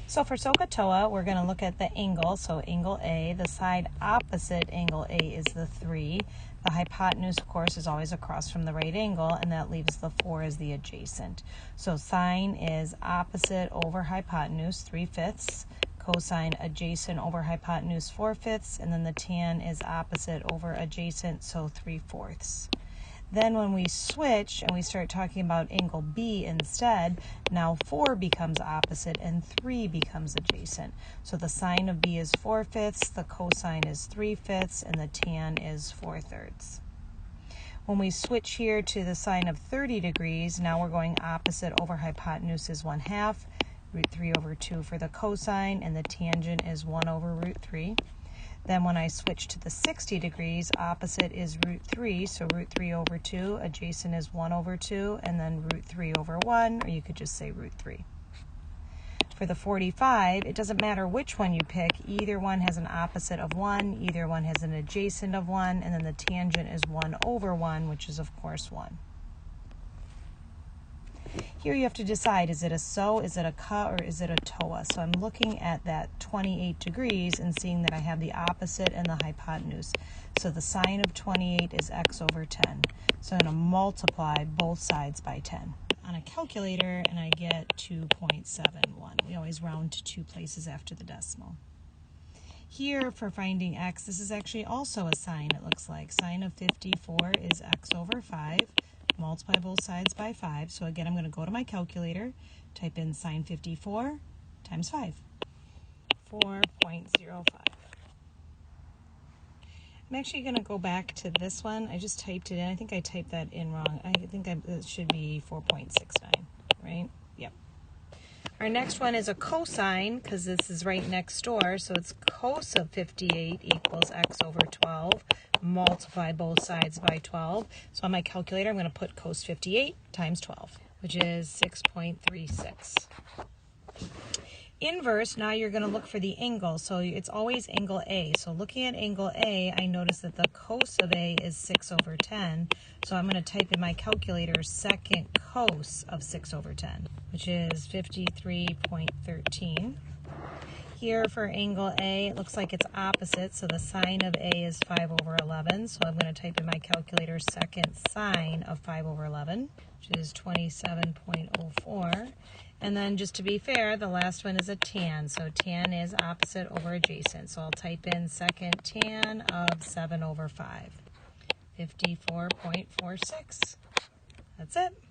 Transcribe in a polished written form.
So for SOHCAHTOA, we're going to look at the angle. So angle A, the side opposite angle A is the 3. The hypotenuse, of course, is always across from the right angle, and that leaves the 4 as the adjacent. So sine is opposite over hypotenuse, 3/5. Cosine adjacent over hypotenuse, 4/5. And then the tan is opposite over adjacent, so 3/4. Then when we switch and we start talking about angle B instead, now 4 becomes opposite and 3 becomes adjacent. So the sine of B is 4/5, the cosine is 3/5, and the tan is 4/3. When we switch here to the sine of 30 degrees, now we're going opposite over hypotenuse is 1/2, √3/2 for the cosine, and the tangent is 1/√3. Then when I switch to the 60 degrees, opposite is √3, so √3/2, adjacent is 1/2, and then √3/1, or you could just say √3. For the 45, it doesn't matter which one you pick. Either one has an opposite of 1, either one has an adjacent of 1, and then the tangent is 1/1, which is, of course, 1. Here you have to decide, is it a SO, is it a CA, or is it a TOA? So I'm looking at that 28 degrees and seeing that I have the opposite and the hypotenuse. So the sine of 28 is x/10. So I'm going to multiply both sides by 10 on a calculator, and I get 2.71. We always round to 2 places after the decimal. Here, for finding x, this is actually also a sine, it looks like. Sine of 54 is x/5. Multiply both sides by 5. So again, I'm going to go to my calculator, type in sine 54 times 5. 4.05. I'm actually going to go back to this one. I just typed it in. I think I typed that in wrong. I think it should be 4.69, right? Yep. Our next one is a cosine, because this is right next door. So it's cos of 58 equals x/12. Multiply both sides by 12. So on my calculator, I'm going to put cos 58 times 12, which is 6.36. Inverse, now you're going to look for the angle. So it's always angle A. So looking at angle A, I notice that the cos of A is 6/10. So I'm going to type in my calculator second cos of 6/10, which is 53.13. Here for angle A, it looks like it's opposite, so the sine of A is 5/11. So I'm going to type in my calculator second sine of 5/11, which is 27.04. And then just to be fair, the last one is a tan. So tan is opposite over adjacent. So I'll type in second tan of 7/5, 54.46. That's it.